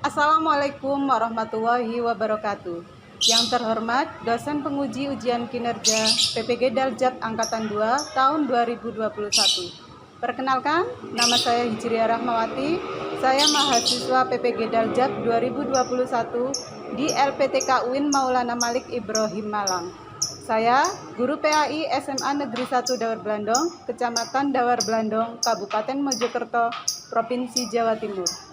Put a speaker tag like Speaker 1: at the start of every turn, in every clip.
Speaker 1: Assalamualaikum warahmatullahi wabarakatuh. Yang terhormat dosen penguji ujian kinerja PPG Daljab Angkatan 2 tahun 2021. Perkenalkan, nama saya Hijriah Rahmawati. Saya mahasiswa PPG Daljab 2021 di LPTK UIN Maulana Malik Ibrahim Malang. Saya guru PAI SMA Negeri 1 Dawar Blandong, Kecamatan Dawar Blandong, Kabupaten Mojokerto, Provinsi Jawa Timur.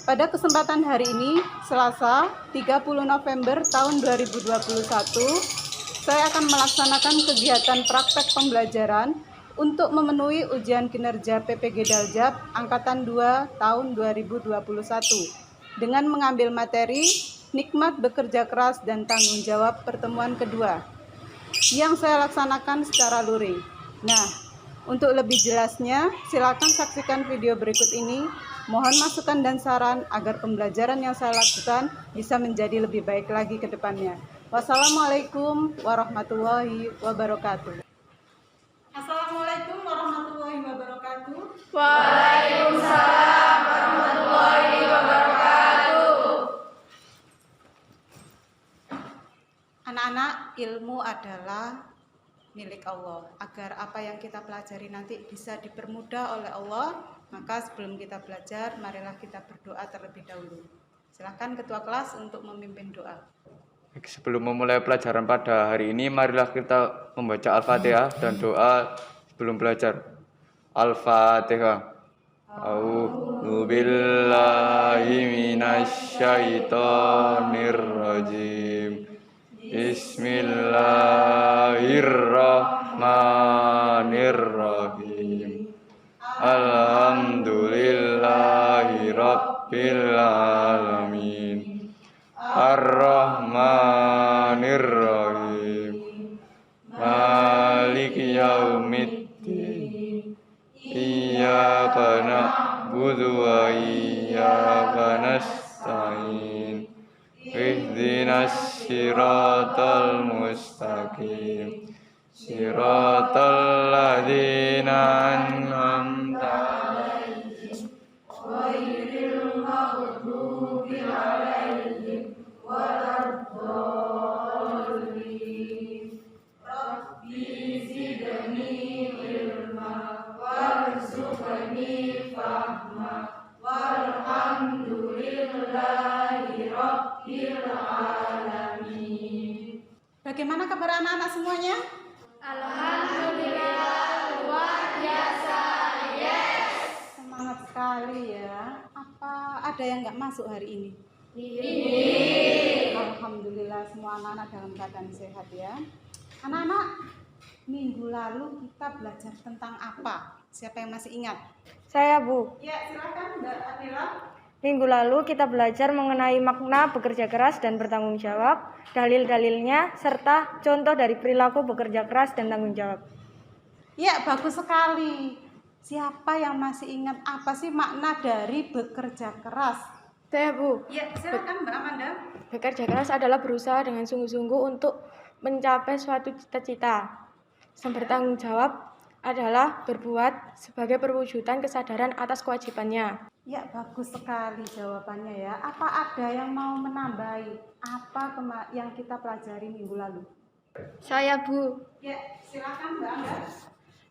Speaker 1: Pada kesempatan hari ini, Selasa 30 November tahun 2021, saya akan melaksanakan kegiatan praktek pembelajaran untuk memenuhi ujian kinerja PPG Daljab Angkatan 2 tahun 2021 dengan mengambil materi nikmat bekerja keras dan tanggung jawab pertemuan kedua yang saya laksanakan secara luring. Nah, untuk lebih jelasnya, silakan saksikan video berikut ini. Mohon masukan dan saran agar pembelajaran yang saya lakukan bisa menjadi lebih baik lagi ke depannya. Wassalamualaikum warahmatullahi wabarakatuh. Assalamualaikum warahmatullahi wabarakatuh.
Speaker 2: Waalaikumsalam warahmatullahi wabarakatuh.
Speaker 1: Anak-anak, ilmu adalah milik Allah. Agar apa yang kita pelajari nanti bisa dipermudah oleh Allah, maka sebelum kita belajar, marilah kita berdoa terlebih dahulu. Silakan Ketua Kelas untuk memimpin doa.
Speaker 3: Sebelum memulai pelajaran pada hari ini, marilah kita membaca Al-Fatihah dan doa sebelum belajar. Al-Fatihah. A'udzu billahi minasyaitonir rajim. Bismillahirrahmanirrahim. Alhamdulillahi rabbil alamin. Ar-Rahmanir-Rahim. Maliki yaumiddin. Iyyaka na'budu wa iyyaka nasta'in. Ihdinas siratal mustaqim. Siratal ladzina an'amta 'alaihim ghairil maghdubi 'alaihim waladdallin. Rabbi zidni ilma warzuqni fahma walhamdulillahi rabbil alamin. Bagaimana kabar anak-anak semuanya?
Speaker 2: Alhamdulillah, luar biasa. Yes.
Speaker 1: Semangat sekali ya. Apa ada yang nggak masuk hari ini?
Speaker 2: Ini.
Speaker 1: Alhamdulillah semua anak-anak dalam keadaan sehat ya. Anak-anak, minggu lalu kita belajar tentang apa? Siapa yang masih ingat?
Speaker 4: Saya, Bu.
Speaker 1: Ya, silakan Mbak Anila.
Speaker 4: Minggu lalu kita belajar mengenai makna bekerja keras dan bertanggung jawab, dalil-dalilnya, serta contoh dari perilaku bekerja keras dan tanggung jawab.
Speaker 1: Ya, bagus sekali. Siapa yang masih ingat apa sih makna dari bekerja keras?
Speaker 4: Saya, Bu.
Speaker 1: Ya, silakan Mbak Amanda.
Speaker 4: Bekerja keras adalah berusaha dengan sungguh-sungguh untuk mencapai suatu cita-cita. Bertanggung jawab adalah berbuat sebagai perwujudan kesadaran atas kewajibannya.
Speaker 1: Ya, bagus sekali jawabannya ya. Apa ada yang mau menambahi apa yang kita pelajari minggu lalu?
Speaker 2: Saya, Bu.
Speaker 1: Ya, silakan Mbak Anda.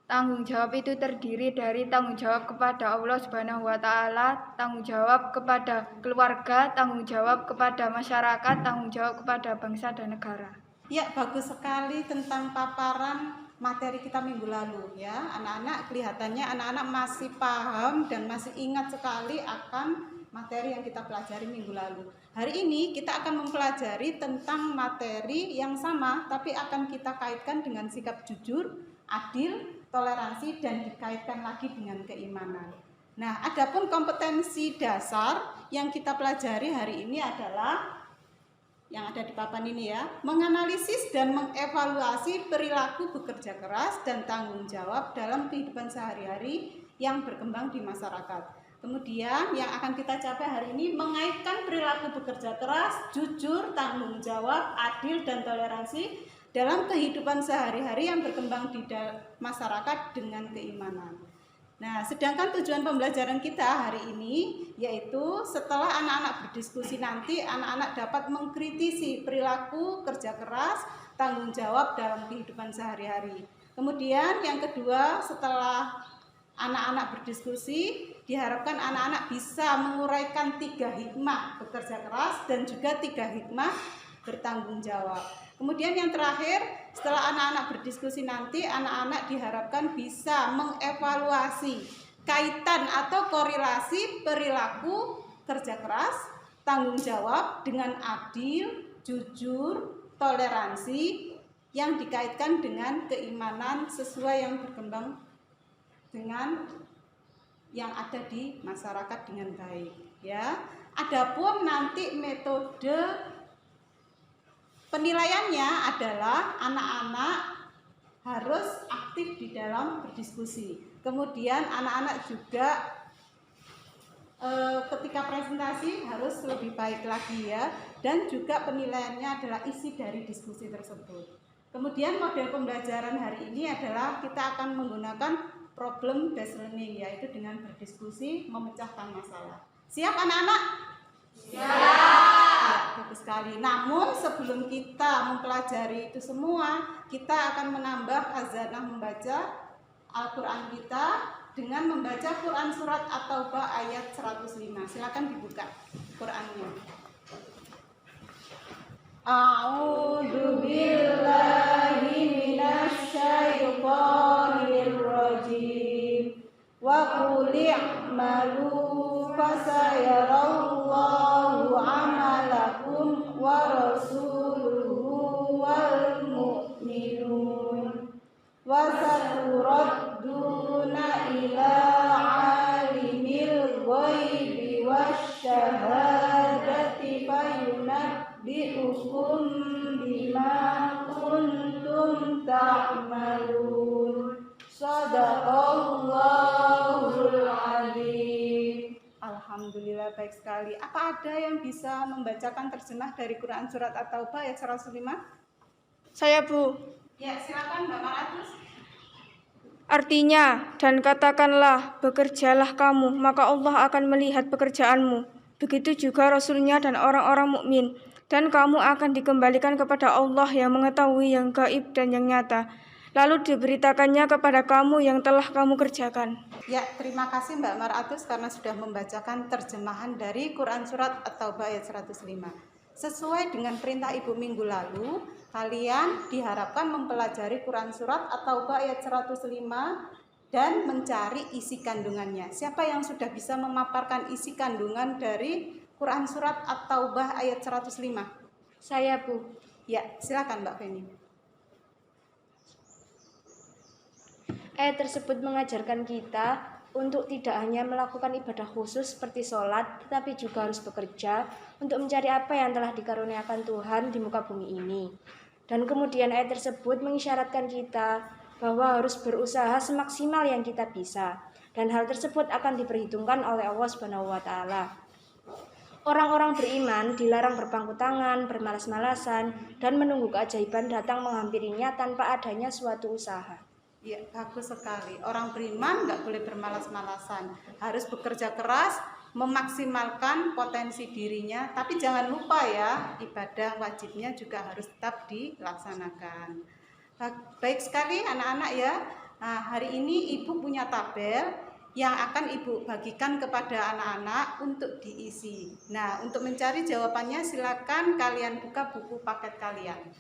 Speaker 2: Tanggung jawab itu terdiri dari tanggung jawab kepada Allah Subhanahu wa Ta'ala, tanggung jawab kepada keluarga, tanggung jawab kepada masyarakat, tanggung jawab kepada bangsa dan negara.
Speaker 1: Ya, bagus sekali tentang paparan materi kita minggu lalu ya. Anak-anak kelihatannya anak-anak masih paham dan masih ingat sekali akan materi yang kita pelajari minggu lalu. Hari ini kita akan mempelajari tentang materi yang sama tapi akan kita kaitkan dengan sikap jujur, adil, toleransi dan dikaitkan lagi dengan keimanan. Nah, adapun kompetensi dasar yang kita pelajari hari ini adalah yang ada di papan ini ya, menganalisis dan mengevaluasi perilaku bekerja keras dan tanggung jawab dalam kehidupan sehari-hari yang berkembang di masyarakat. Kemudian yang akan kita capai hari ini mengaitkan perilaku bekerja keras, jujur, tanggung jawab, adil dan toleransi dalam kehidupan sehari-hari yang berkembang di masyarakat dengan keimanan. Nah, sedangkan tujuan pembelajaran kita hari ini yaitu setelah anak-anak berdiskusi nanti, anak-anak dapat mengkritisi perilaku, kerja keras, tanggung jawab dalam kehidupan sehari-hari. Kemudian yang kedua, setelah anak-anak berdiskusi, diharapkan anak-anak bisa menguraikan 3 hikmah bekerja keras dan juga 3 hikmah bertanggung jawab. Kemudian yang terakhir, setelah anak-anak berdiskusi nanti, anak-anak diharapkan bisa mengevaluasi kaitan atau korelasi perilaku kerja keras, tanggung jawab dengan adil, jujur, toleransi yang dikaitkan dengan keimanan sesuai yang berkembang dengan yang ada di masyarakat dengan baik, ya. Adapun nanti metode penilaiannya adalah anak-anak harus aktif di dalam berdiskusi. Kemudian anak-anak juga ketika presentasi harus lebih baik lagi ya. Dan juga penilaiannya adalah isi dari diskusi tersebut. Kemudian model pembelajaran hari ini adalah kita akan menggunakan problem based learning, yaitu dengan berdiskusi memecahkan masalah. Siap anak-anak? Siap. Bagus sekali. Namun sebelum kita mempelajari itu semua, kita akan menambah khazanah membaca Al-Quran kita dengan membaca Quran surat At-Taubah ayat 105. Silakan dibuka Qurannya. A'udzu billahi minasy syaithanir rajim. Wa qul i'malu fasayarallahu 'amalakum wa rasuluhu wal mu'minun wa saturadduna ila 'alimil ghaibi wasyahadati fayunabbi'ukum bima kuntum ta'malun. Shadaqallahul azim. Alhamdulillah, baik sekali. Apa ada yang bisa membacakan terjemah dari Quran surat At-Taubah ayat 105?
Speaker 4: Saya, Bu.
Speaker 1: Ya, silakan Mbak Maratus.
Speaker 4: Artinya, dan katakanlah, bekerjalah kamu, maka Allah akan melihat pekerjaanmu. Begitu juga Rasulnya dan orang-orang mukmin. Dan kamu akan dikembalikan kepada Allah yang mengetahui yang gaib dan yang nyata. Lalu diberitakannya kepada kamu yang telah kamu kerjakan.
Speaker 1: Ya, terima kasih Mbak Maratus karena sudah membacakan terjemahan dari Quran Surat At-Taubah ayat 105. Sesuai dengan perintah Ibu minggu lalu, kalian diharapkan mempelajari Quran Surat At-Taubah ayat 105 dan mencari isi kandungannya. Siapa yang sudah bisa memaparkan isi kandungan dari Quran Surat At-Taubah ayat 105?
Speaker 4: Saya, Bu.
Speaker 1: Ya, silakan Mbak Feni.
Speaker 5: Ayat tersebut mengajarkan kita untuk tidak hanya melakukan ibadah khusus seperti sholat, tetapi juga harus bekerja untuk mencari apa yang telah dikaruniakan Tuhan di muka bumi ini. Dan kemudian ayat tersebut mengisyaratkan kita bahwa harus berusaha semaksimal yang kita bisa. Dan hal tersebut akan diperhitungkan oleh Allah SWT. Orang-orang beriman dilarang berpangku tangan, bermalas-malasan, dan menunggu keajaiban datang menghampirinya tanpa adanya suatu usaha.
Speaker 1: Ya, bagus sekali. Orang beriman nggak boleh bermalas-malasan, harus bekerja keras, memaksimalkan potensi dirinya. Tapi jangan lupa ya, ibadah wajibnya juga harus tetap dilaksanakan. Baik sekali anak-anak ya. Nah, hari ini Ibu punya tabel yang akan Ibu bagikan kepada anak-anak untuk diisi. Nah, untuk mencari jawabannya silakan kalian buka buku paket kalian.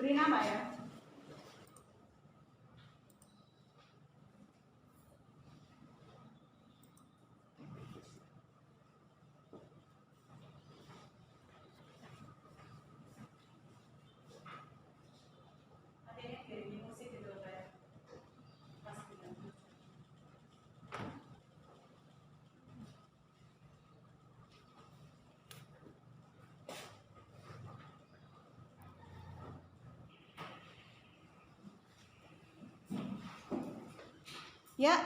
Speaker 1: Beri nama ya. Ya,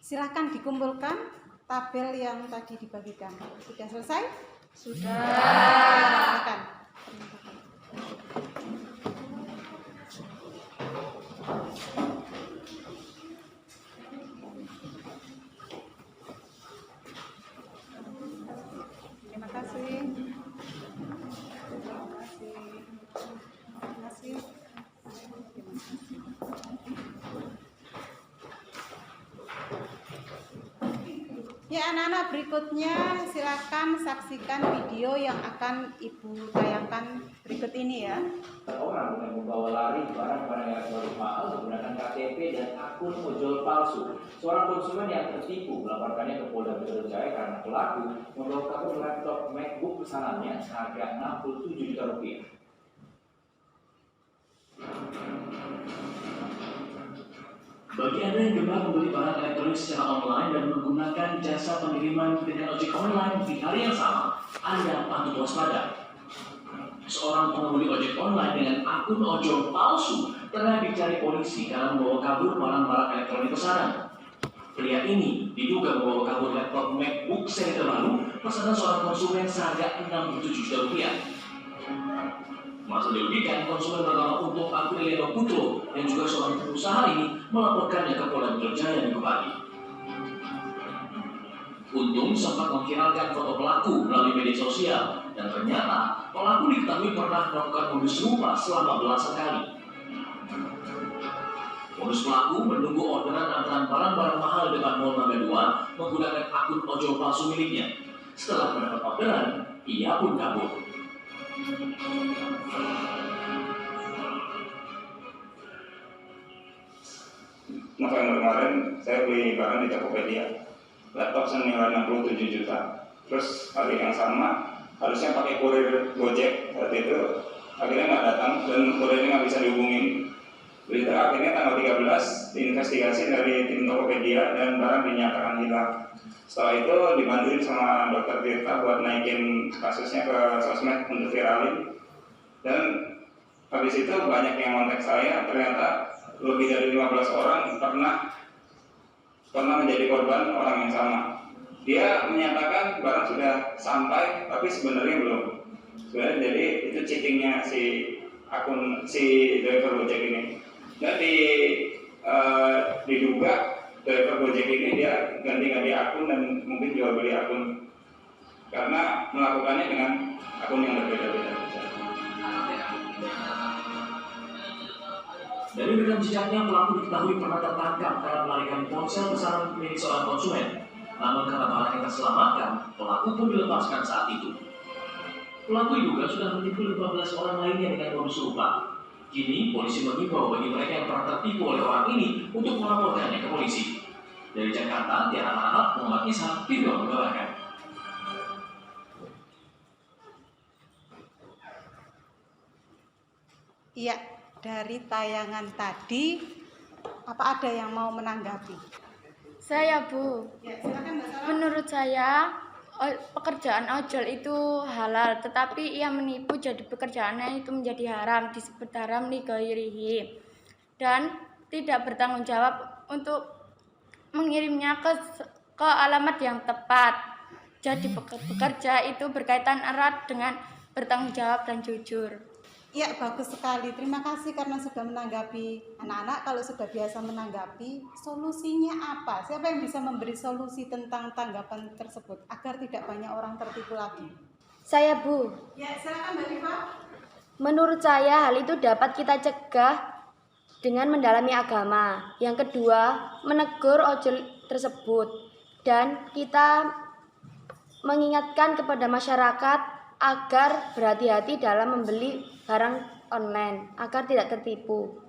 Speaker 1: silakan dikumpulkan tabel yang tadi dibagikan. Sudah selesai? Sudah. Silakan. Terima kasih. Terima kasih. Terima kasih. Ya, anak-anak, berikutnya silakan saksikan video yang akan Ibu tayangkan berikut ini ya.
Speaker 6: Orang yang membawa lari barang-barang elektronik mahal menggunakan KTP dan akun ojol palsu. Seorang konsumen yang tertipu melaporkannya ke Polda Metro Jaya karena pelaku membawa kabur laptop MacBook pesanannya seharga 67 juta rupiah. Bagi Anda yang gemar membeli barang elektronik secara online dan menggunakan jasa pengiriman dengan ojek online di hari yang sama, Anda patut waspada. Seorang pengemudi ojek online dengan akun ojol palsu tengah dicari polisi karena membawa kabur barang-barang elektronik pesanan. Pria ini diduga membawa kabur laptop MacBook seri terbaru pesanan seorang konsumen seharga 67 juta rupiah. Masa dirugikan, konsumen bernama Untung Apriliano Putro yang juga seorang pengusaha ini melaporkannya ke Polda Metro Jaya Minggu pagi. Untung sempat memviralkan foto pelaku melalui media sosial dan ternyata pelaku diketahui pernah melakukan modus serupa selama belasan kali. Modus pelaku menunggu orderan antrean barang-barang mahal di depan Mall Mangga 2 menggunakan akun ojol palsu miliknya. Setelah mendapat orderan, ia pun kabur.
Speaker 7: November kemarin saya beli barang di Tokopedia, laptop senilai 67 juta. Terus hari yang sama harusnya pakai kurir Gojek, saat itu akhirnya nggak datang dan kurirnya nggak bisa dihubungin. Berita akhirnya tanggal 13 diinvestigasi dari tim Tokopedia dan barang dinyatakan hilang. Setelah itu dibantuin sama dokter Tirta buat naikin kasusnya ke sosmed untuk viralin. Dan habis itu banyak yang kontak saya, ternyata lebih dari 15 orang pernah menjadi korban orang yang sama. Dia menyatakan barang sudah sampai, tapi sebenarnya belum. Sebenarnya jadi itu cheatingnya si driver Gojek ini. Dan diduga driver Gojek ini dia ganti-ganti akun dan mungkin jual beli akun karena melakukannya dengan akun yang berbeda-beda.
Speaker 6: Dari rekam jejaknya, pelaku diketahui pernah tertangkap karena melarikan ponsel pesanan milik seorang konsumen. Namun karena barang yang terselamatkan, pelaku pun dilepaskan saat itu. Pelaku juga sudah menipu 15 orang lainnya dengan modus serupa. Kini, polisi mengimbau bagi mereka yang pernah tertipu oleh orang ini untuk melaporkannya ke polisi. Dari Jakarta, Tiara Harahap, Muhammad Ishak, video mengabarkan.
Speaker 1: Iya, dari tayangan tadi, apa ada yang mau menanggapi?
Speaker 2: Saya, Bu.
Speaker 1: Ya, silakan Mbak Sarah.
Speaker 2: Menurut saya, pekerjaan ojol itu halal, tetapi ia menipu jadi pekerjaannya itu menjadi haram, disebut haram li ghairihi, dan tidak bertanggung jawab untuk mengirimnya ke alamat yang tepat. Jadi bekerja itu berkaitan erat dengan bertanggung jawab dan jujur.
Speaker 1: Ya, bagus sekali. Terima kasih karena sudah menanggapi. Anak-anak kalau sudah biasa menanggapi, solusinya apa? Siapa yang bisa memberi solusi tentang tanggapan tersebut agar tidak banyak orang tertipu lagi?
Speaker 5: Saya, Bu.
Speaker 1: Ya, silakan Mbak Rifa.
Speaker 5: Menurut saya hal itu dapat kita cegah dengan mendalami agama. Yang kedua, menegur ojol tersebut. Dan kita mengingatkan kepada masyarakat agar berhati-hati dalam membeli barang online agar tidak tertipu.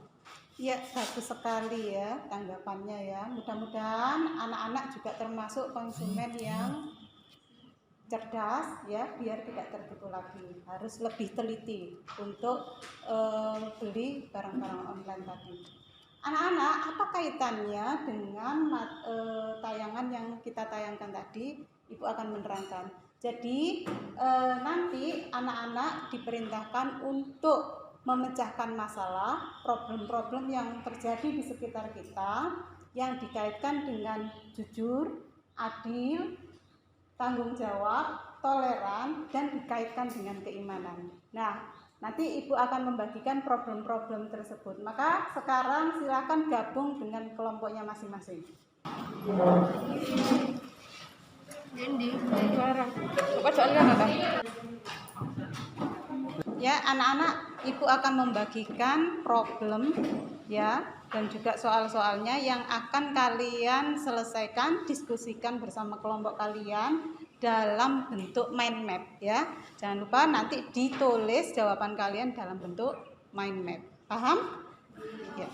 Speaker 1: Ya, bagus sekali ya tanggapannya ya. Mudah-mudahan anak-anak juga termasuk konsumen yang cerdas ya, biar tidak tertipu lagi. Harus lebih teliti untuk beli barang-barang online tadi. Anak-anak, apa kaitannya dengan tayangan yang kita tayangkan tadi? Ibu akan menerangkan. Jadi nanti anak-anak diperintahkan untuk memecahkan masalah, problem-problem yang terjadi di sekitar kita yang dikaitkan dengan jujur, adil, tanggung jawab, toleran, dan dikaitkan dengan keimanan. Nah, nanti Ibu akan membagikan problem-problem tersebut. Maka sekarang silakan gabung dengan kelompoknya masing-masing. Ya, anak-anak, Ibu akan membagikan problem ya, dan juga soal-soalnya yang akan kalian selesaikan, diskusikan bersama kelompok kalian dalam bentuk mind map ya. Jangan lupa nanti ditulis jawaban kalian dalam bentuk mind map. Paham? Ya.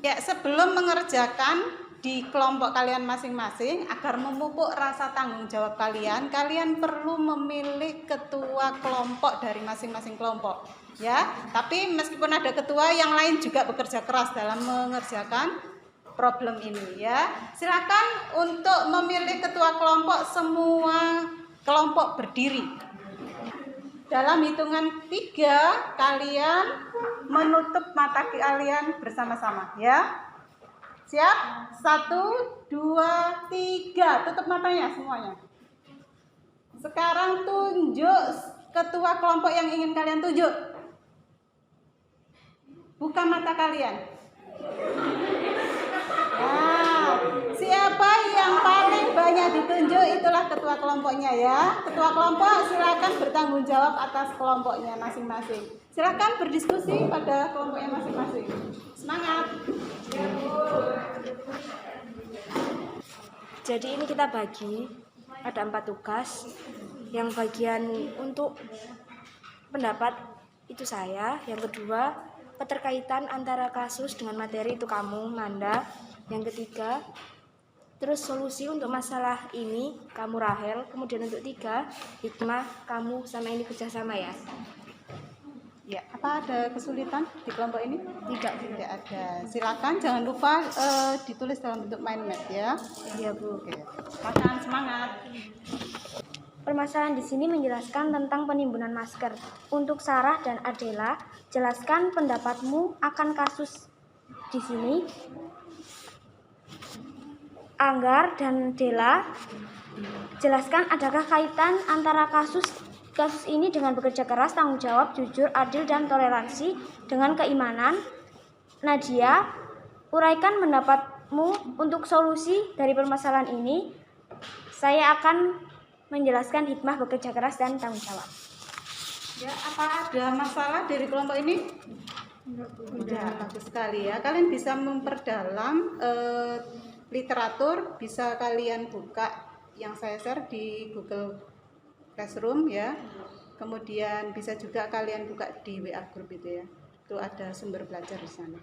Speaker 1: Ya, sebelum mengerjakan di kelompok kalian masing-masing, agar memupuk rasa tanggung jawab kalian, kalian perlu memilih ketua kelompok dari masing-masing kelompok. Ya, tapi meskipun ada ketua, yang lain juga bekerja keras dalam mengerjakan problem ini ya. Silakan untuk memilih ketua kelompok, semua kelompok berdiri. Dalam hitungan 3, kalian menutup mata kalian bersama-sama ya. Siap? 1, 2, 3. Tutup matanya semuanya. Sekarang tunjuk ketua kelompok yang ingin kalian tunjuk. Buka mata kalian. Nah, siapa yang paling banyak ditunjuk itulah ketua kelompoknya ya. Ketua kelompok silakan bertanggung jawab atas kelompoknya masing-masing. Silakan berdiskusi pada kelompoknya masing-masing. Semangat.
Speaker 5: Jadi ini kita bagi, ada 4 tugas. Yang bagian untuk pendapat itu saya. Yang kedua, keterkaitan antara kasus dengan materi itu kamu, Manda. Yang ketiga, terus solusi untuk masalah ini kamu, Rahel. Kemudian untuk 3, hikmah kamu sama ini kerjasama ya.
Speaker 1: Ya, apa ada kesulitan di kelompok ini?
Speaker 5: Tidak.
Speaker 1: Tidak ada. Silakan jangan lupa ditulis dalam bentuk mind map ya.
Speaker 5: Iya, Bu.
Speaker 1: Oke. Makan semangat.
Speaker 8: Permasalahan di sini menjelaskan tentang penimbunan masker. Untuk Sarah dan Adela, jelaskan pendapatmu akan kasus di sini. Anggar dan Dela, jelaskan adakah kaitan antara kasus ini dengan bekerja keras, tanggung jawab, jujur, adil, dan toleransi dengan keimanan. Nadia, uraikan pendapatmu untuk solusi dari permasalahan ini. Saya akan menjelaskan hikmah bekerja keras dan tanggung jawab.
Speaker 1: Ya, apa ada masalah dari kelompok ini? Tidak, bagus sekali ya. Kalian bisa memperdalam literatur, bisa kalian buka yang saya share di Google Classroom ya. Kemudian bisa juga kalian buka di WA group itu ya. Itu ada sumber belajar di sana.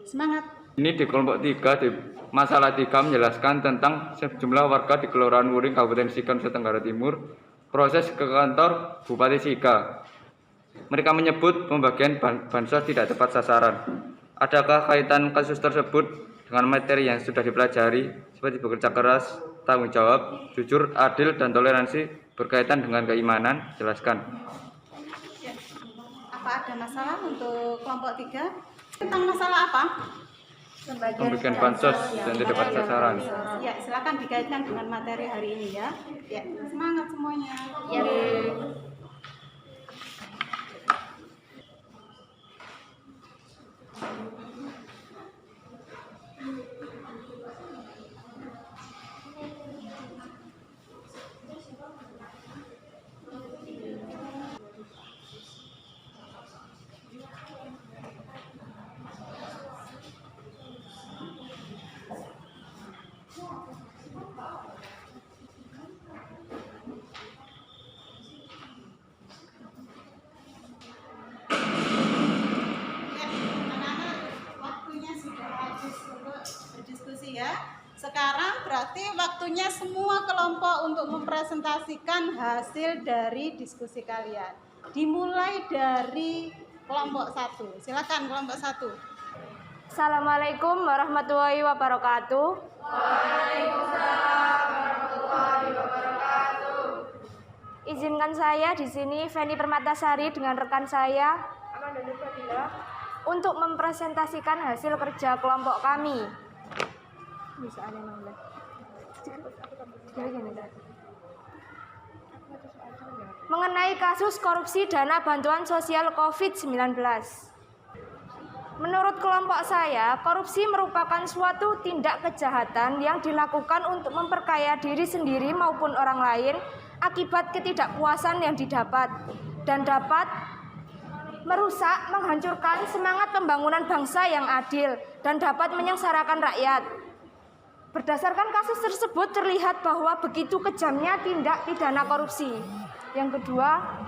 Speaker 1: Semangat.
Speaker 9: Ini di kelompok 3, di masalah 3 menjelaskan tentang sejumlah warga di Kelurahan Wuring, Kabupaten Sika, Nusa Tenggara Timur, proses ke kantor Bupati Sika. Mereka menyebut pembagian bansos tidak tepat sasaran. Adakah kaitan kasus tersebut dengan materi yang sudah dipelajari, seperti bekerja keras, tanggung jawab, jujur, adil, dan toleransi berkaitan dengan keimanan? Jelaskan.
Speaker 1: Ya. Apa ada masalah untuk kelompok 3? Tentang masalah apa?
Speaker 9: Pembagian bansos dan tidak tepat sasaran.
Speaker 1: Ya, silakan dikaitkan dengan materi hari ini ya. Ya, semangat semuanya. Ya. Ya. Sekarang berarti waktunya semua kelompok untuk mempresentasikan hasil dari diskusi kalian. Dimulai dari kelompok 1. Silakan kelompok 1.
Speaker 8: Assalamualaikum warahmatullahi wabarakatuh.
Speaker 3: Waalaikumsalam warahmatullahi wabarakatuh.
Speaker 8: Izinkan saya di sini Feni Permatasari dengan rekan saya
Speaker 4: Amanda Nurfadila
Speaker 8: untuk mempresentasikan hasil kerja kelompok kami. Mengenai kasus korupsi dana bantuan sosial COVID-19. Menurut kelompok saya, korupsi merupakan suatu tindak kejahatan yang dilakukan untuk memperkaya diri sendiri maupun orang lain akibat ketidakpuasan yang didapat dan dapat merusak, menghancurkan semangat pembangunan bangsa yang adil dan dapat menyengsarakan rakyat. Berdasarkan kasus tersebut terlihat bahwa begitu kejamnya tindak pidana korupsi. Yang kedua,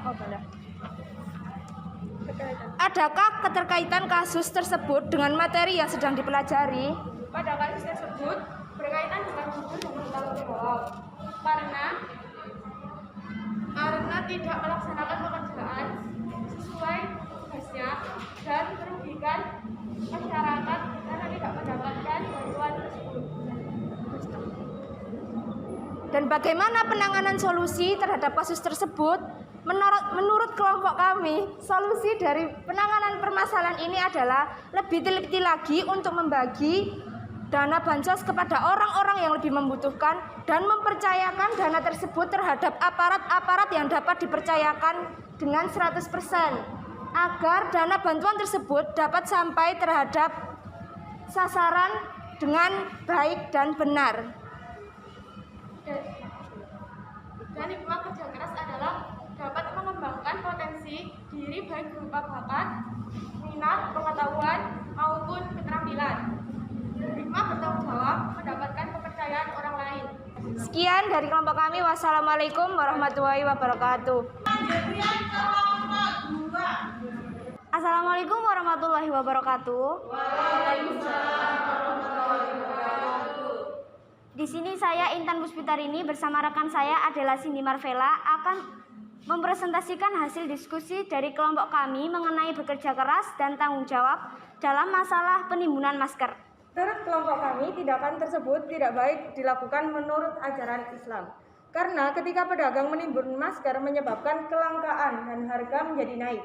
Speaker 8: adakah keterkaitan kasus tersebut dengan materi yang sedang dipelajari?
Speaker 4: Pada kasus tersebut berkaitan dengan hukum dan bertanggung jawab karena tidak melaksanakan pekerjaan sesuai tugasnya dan merugikan masyarakat karena tidak mendapatkan bantuan tersebut.
Speaker 8: Dan bagaimana penanganan solusi terhadap kasus tersebut? Menurut kelompok kami, solusi dari penanganan permasalahan ini adalah lebih teliti lagi untuk membagi dana bansos kepada orang-orang yang lebih membutuhkan dan mempercayakan dana tersebut terhadap aparat-aparat yang dapat dipercayakan dengan 100% agar dana bantuan tersebut dapat sampai terhadap sasaran dengan baik dan benar.
Speaker 4: Dan hikmah kerja keras adalah dapat mengembangkan potensi diri baik berupa bakat, minat, pengetahuan maupun keterampilan. Hikmah bertanggung jawab mendapatkan kepercayaan orang lain.
Speaker 8: Sekian dari kelompok kami. Wassalamualaikum warahmatullahi wabarakatuh. Assalamualaikum warahmatullahi wabarakatuh. Di sini saya Intan Puspitarini bersama rekan saya Adela Cindy Marvela akan mempresentasikan hasil diskusi dari kelompok kami mengenai bekerja keras dan tanggung jawab dalam masalah penimbunan masker.
Speaker 4: Menurut kelompok kami, tindakan tersebut tidak baik dilakukan menurut ajaran Islam. Karena ketika pedagang menimbun masker menyebabkan kelangkaan dan harga menjadi naik.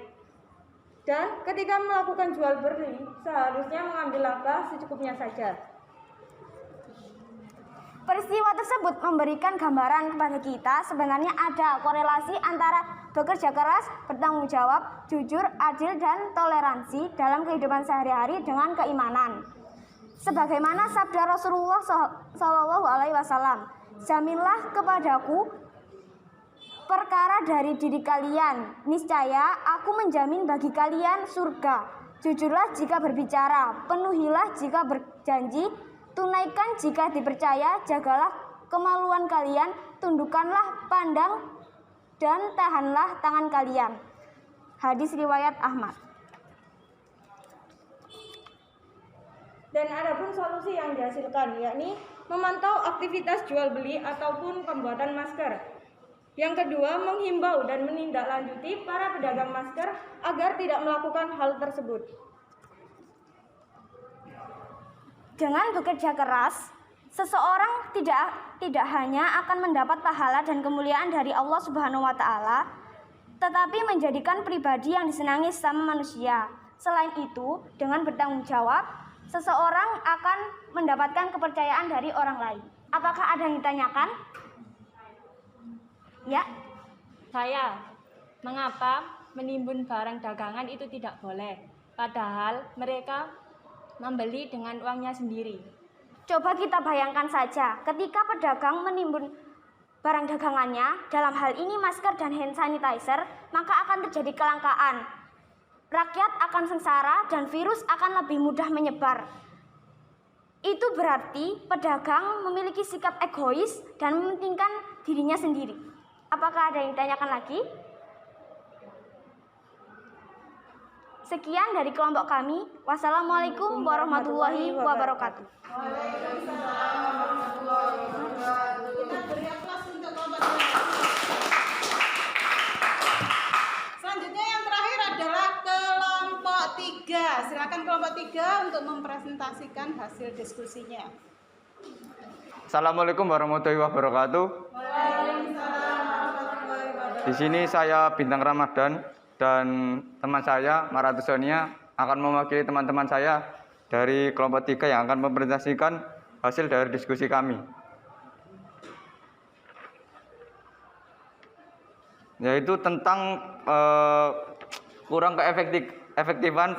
Speaker 4: Dan ketika melakukan jual beli, seharusnya mengambil laba secukupnya saja.
Speaker 8: Peristiwa tersebut memberikan gambaran kepada kita sebenarnya ada korelasi antara bekerja keras, bertanggung jawab, jujur, adil, dan toleransi dalam kehidupan sehari-hari dengan keimanan. Sebagaimana sabda Rasulullah SAW, "Jaminlah kepadaku perkara dari diri kalian, niscaya aku menjamin bagi kalian surga. Jujurlah jika berbicara, penuhilah jika berjanji, tunaikan jika dipercaya, jagalah kemaluan kalian, tundukkanlah pandang, dan tahanlah tangan kalian." Hadis riwayat Ahmad.
Speaker 4: Dan ada pun solusi yang dihasilkan, yakni memantau aktivitas jual beli ataupun pembuatan masker. Yang kedua, menghimbau dan menindaklanjuti para pedagang masker agar tidak melakukan hal tersebut.
Speaker 8: Dengan bekerja keras, seseorang tidak hanya akan mendapat pahala dan kemuliaan dari Allah Subhanahu wa taala, tetapi menjadikan pribadi yang disenangi sesama manusia. Selain itu, dengan bertanggung jawab, seseorang akan mendapatkan kepercayaan dari orang lain. Apakah ada yang ditanyakan? Ya.
Speaker 10: Saya, mengapa menimbun barang dagangan itu tidak boleh? Padahal mereka membeli dengan uangnya sendiri.
Speaker 8: Coba kita bayangkan saja, ketika pedagang menimbun barang dagangannya, dalam hal ini masker dan hand sanitizer, maka akan terjadi kelangkaan. Rakyat akan sengsara dan virus akan lebih mudah menyebar. Itu berarti pedagang memiliki sikap egois dan mementingkan dirinya sendiri. Apakah ada yang ditanyakan lagi? Sekian dari kelompok kami. Wassalamualaikum warahmatullahi wabarakatuh.
Speaker 3: Waalaikumsalam warahmatullahi wabarakatuh. Kita beri aplaus untuk kelompok ini. Selanjutnya yang terakhir adalah kelompok 3. Silakan kelompok 3 untuk mempresentasikan hasil diskusinya.
Speaker 9: Assalamualaikum warahmatullahi wabarakatuh.
Speaker 3: Waalaikumsalam warahmatullahi wabarakatuh.
Speaker 9: Di sini saya Bintang Ramadan dan teman saya Maratu Sonia akan mewakili teman-teman saya dari kelompok 3 yang akan mempresentasikan hasil dari diskusi kami. Yaitu tentang kurang efektifan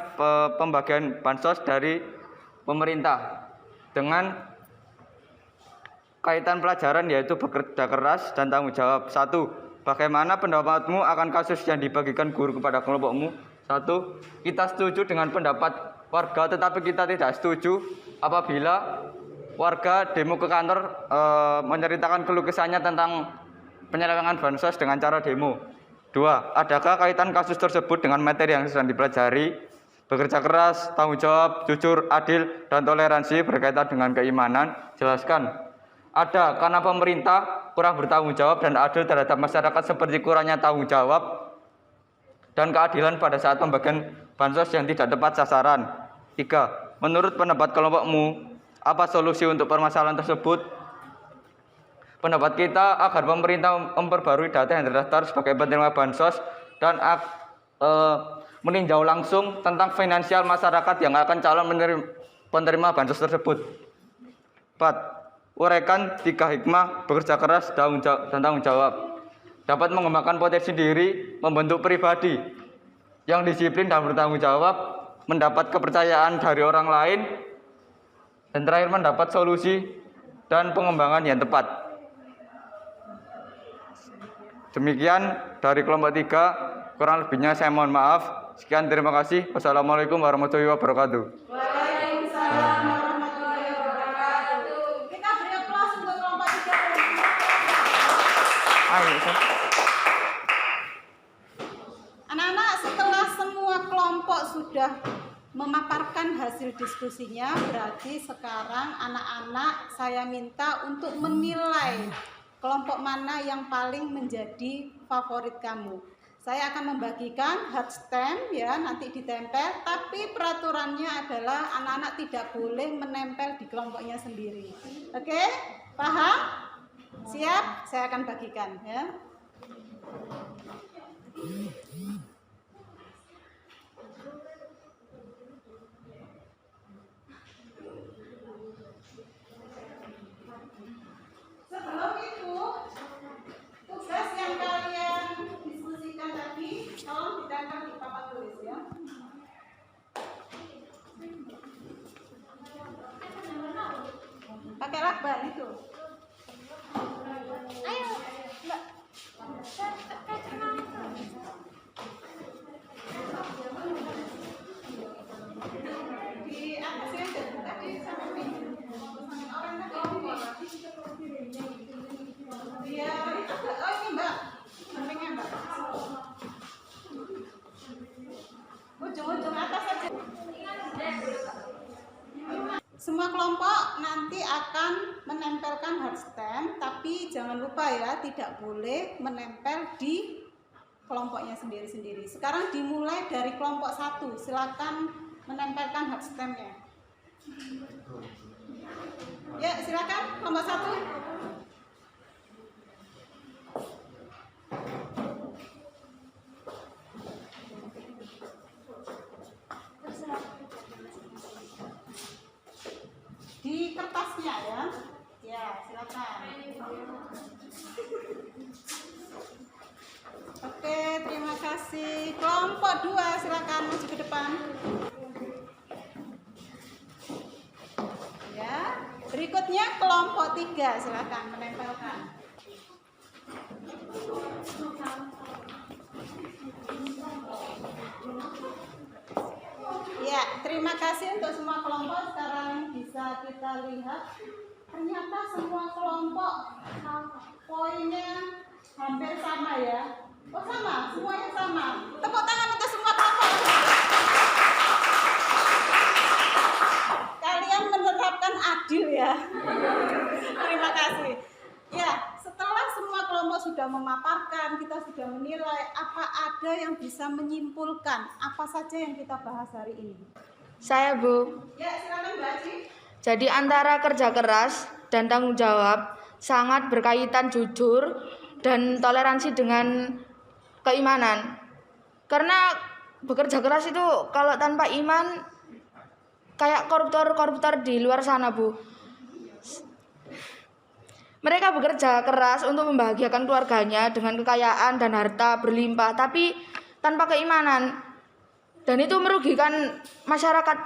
Speaker 9: pembagian bansos dari pemerintah dengan kaitan pelajaran yaitu bekerja keras dan tanggung jawab. 1. Bagaimana pendapatmu akan kasus yang dibagikan guru kepada kelompokmu? 1. Kita setuju dengan pendapat warga tetapi kita tidak setuju apabila warga demo ke kantor menceritakan keluh kesahnya tentang penyelewengan bansos dengan cara demo. 2. Adakah kaitan kasus tersebut dengan materi yang sedang dipelajari? Bekerja keras, tanggung jawab, jujur, adil, dan toleransi berkaitan dengan keimanan? Jelaskan. Ada, karena pemerintah kurang bertanggung jawab dan adil terhadap masyarakat seperti kurangnya tanggung jawab dan keadilan pada saat pembagian bansos yang tidak tepat sasaran. 3. Menurut pendapat kelompokmu, apa solusi untuk permasalahan tersebut? Pendapat kita agar pemerintah memperbarui data yang terdaftar sebagai penerima bansos dan meninjau langsung tentang finansial masyarakat yang akan calon penerima bansos tersebut. 4. Uraikan 3 hikmah bekerja keras dan tanggung jawab. Dapat mengembangkan potensi diri, membentuk pribadi yang disiplin dan bertanggung jawab, mendapat kepercayaan dari orang lain, dan terakhir mendapat solusi dan pengembangan yang tepat. Demikian dari kelompok 3, kurang lebihnya saya mohon maaf. Sekian, terima kasih. Wassalamualaikum warahmatullahi wabarakatuh.
Speaker 3: Waalaikumsalam warahmatullahi wabarakatuh. Kita beri aplaus untuk kelompok 3. Anak-anak, setelah semua kelompok sudah memaparkan hasil diskusinya, berarti sekarang anak-anak saya minta untuk menilai kelompok mana yang paling menjadi favorit kamu. Saya akan membagikan hard stamp ya, nanti ditempel, tapi peraturannya adalah anak-anak tidak boleh menempel di kelompoknya sendiri. Oke? Paham? Siap? Saya akan bagikan ya. Sebelum itu, tugas yang kalian diskusikan tadi, tolong ditempel di papan tulis ya. Pakai lakban itu. Ayo, Mbak. Di atasnya tadi sampai orang tadi. Iya, oh ini Mbak, sampingnya Mbak. Ujung-ujung atas saja. Semua kelompok nanti akan menempelkan hard stamp, tapi jangan lupa ya, tidak boleh menempel di kelompoknya sendiri-sendiri. Sekarang dimulai dari kelompok 1, silakan menempelkan hard stampnya. Ya, silakan kelompok 1. Di kertasnya ya. Ya, silakan. Oke, terima kasih. Kelompok 2 silakan maju ke depan. Ya, berikutnya kelompok 3 silakan menempelkan. Ya, terima kasih untuk semua kelompok. Sekarang bisa kita lihat ternyata semua kelompok poinnya hampir sama ya. Oh sama, semuanya sama. Tepuk tangan untuk semua kelompok. Kalian menerapkan adil ya. Terima kasih. Ya, setelah semua kelompok sudah memaparkan, kita sudah menilai, apa ada yang bisa menyimpulkan apa saja yang kita bahas hari ini?
Speaker 2: Saya, Bu.
Speaker 3: Ya, silakan Mbak Aci.
Speaker 2: Jadi antara kerja keras dan tanggung jawab sangat berkaitan jujur dan toleransi dengan keimanan. Karena bekerja keras itu kalau tanpa iman kayak koruptor-koruptor di luar sana, Bu. Mereka bekerja keras untuk membahagiakan keluarganya dengan kekayaan dan harta berlimpah, tapi tanpa keimanan. Dan itu merugikan masyarakat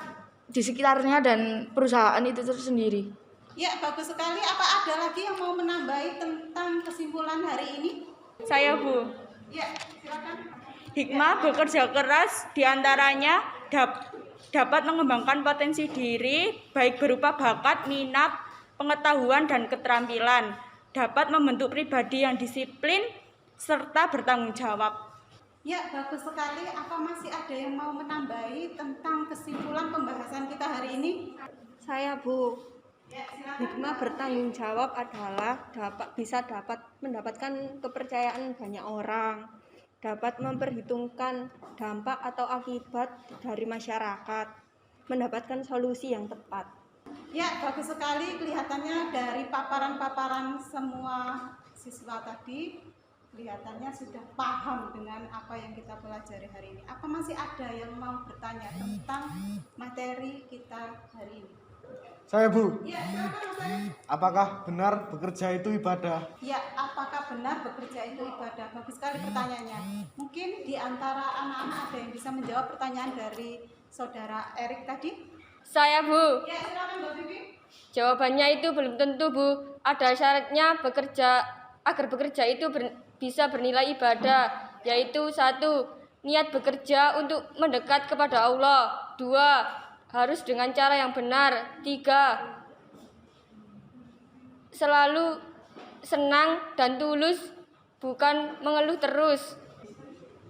Speaker 2: di sekitarnya dan perusahaan itu sendiri.
Speaker 3: Ya, bagus sekali. Apa ada lagi yang mau menambahi tentang kesimpulan hari ini?
Speaker 10: Saya, Bu.
Speaker 3: Ya, silakan.
Speaker 10: Hikmah bekerja keras diantaranya dapat mengembangkan potensi diri, baik berupa bakat, minat, pengetahuan, dan keterampilan. Dapat membentuk pribadi yang disiplin, serta bertanggung jawab.
Speaker 3: Ya, bagus sekali. Apa masih ada yang mau menambahi tentang kesimpulan pembahasan kita hari ini?
Speaker 11: Saya, Bu.
Speaker 3: Ya, silakan.
Speaker 11: Hikmah bertanggung jawab adalah dapat mendapatkan kepercayaan banyak orang, dapat memperhitungkan dampak atau akibat dari masyarakat, mendapatkan solusi yang tepat.
Speaker 3: Ya, bagus sekali. Kelihatannya dari paparan-paparan semua siswa tadi, kelihatannya sudah paham dengan apa yang kita pelajari hari ini. Apa masih ada yang mau bertanya tentang materi kita hari ini?
Speaker 12: Saya, Bu.
Speaker 3: Ya, silakan, Mas.
Speaker 12: Apakah benar bekerja itu ibadah?
Speaker 3: Ya, apakah benar bekerja itu ibadah? Bagus sekali pertanyaannya. Mungkin di antara anak-anak ada yang bisa menjawab pertanyaan dari saudara Erik tadi?
Speaker 10: Saya, Bu.
Speaker 3: Ya, silakan Mbak Bibi.
Speaker 10: Jawabannya itu belum tentu, Bu. Ada syaratnya agar bekerja itu bisa bernilai ibadah, yaitu 1. Niat bekerja untuk mendekat kepada Allah. 2. Harus dengan cara yang benar. 3. Selalu senang dan tulus, bukan mengeluh terus.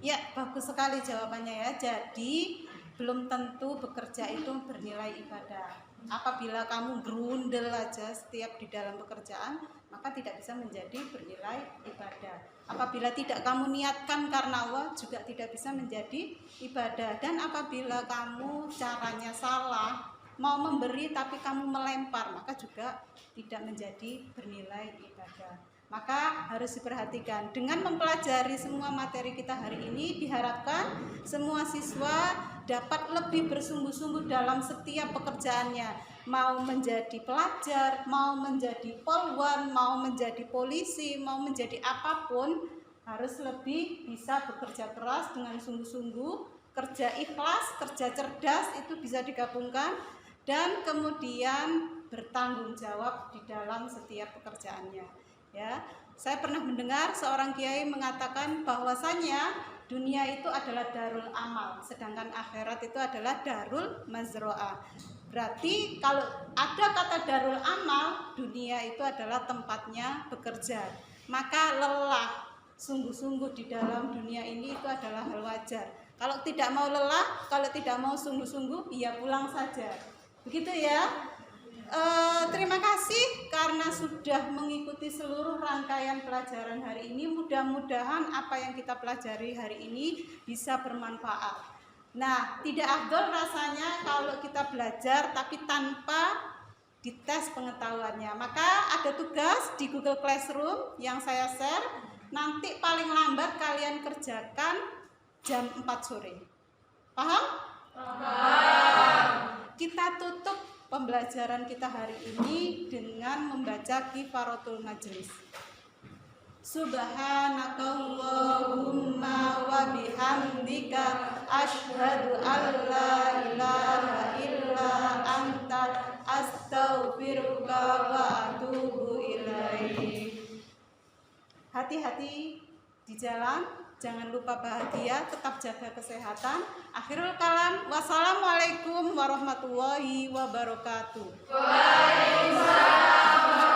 Speaker 3: Ya, bagus sekali jawabannya ya. Jadi, belum tentu bekerja itu bernilai ibadah. Apabila kamu gerundel aja setiap di dalam pekerjaan, maka tidak bisa menjadi bernilai ibadah. Apabila tidak kamu niatkan karena Allah, juga tidak bisa menjadi ibadah. Dan apabila kamu caranya salah, mau memberi tapi kamu melempar, maka juga tidak menjadi bernilai ibadah. Maka harus diperhatikan. Dengan mempelajari semua materi kita hari ini, diharapkan semua siswa dapat lebih bersungguh-sungguh dalam setiap pekerjaannya. Mau menjadi pelajar, mau menjadi polwan, mau menjadi polisi, mau menjadi apapun, harus lebih bisa bekerja keras dengan sungguh-sungguh, kerja ikhlas, kerja cerdas itu bisa digabungkan, dan kemudian bertanggung jawab di dalam setiap pekerjaannya. Ya, saya pernah mendengar seorang kiai mengatakan bahwasanya dunia itu adalah darul amal, sedangkan akhirat itu adalah darul mazro'ah. Berarti kalau ada kata darul amal, dunia itu adalah tempatnya bekerja. Maka lelah, sungguh-sungguh di dalam dunia ini itu adalah hal wajar. Kalau tidak mau lelah, kalau tidak mau sungguh-sungguh, ya pulang saja. Begitu ya. Terima kasih karena sudah mengikuti seluruh rangkaian pelajaran hari ini. Mudah-mudahan apa yang kita pelajari hari ini bisa bermanfaat. Nah, tidak afdol rasanya kalau kita belajar tapi tanpa dites pengetahuannya. Maka ada tugas di Google Classroom yang saya share. Nanti paling lambat kalian kerjakan jam 4 sore. Paham? Paham. Kita tutup pembelajaran kita hari ini dengan membaca kifaratul majlis. Subhanakallahumma wa bihamdika asyhadu an la ilaha illa anta astaghfiruka wa atubu ilaik. Hati-hati di jalan, jangan lupa bahagia, tetap jaga kesehatan. Akhirul kalam, wassalamualaikum warahmatullahi wabarakatuh.
Speaker 2: Waalaikumsalam.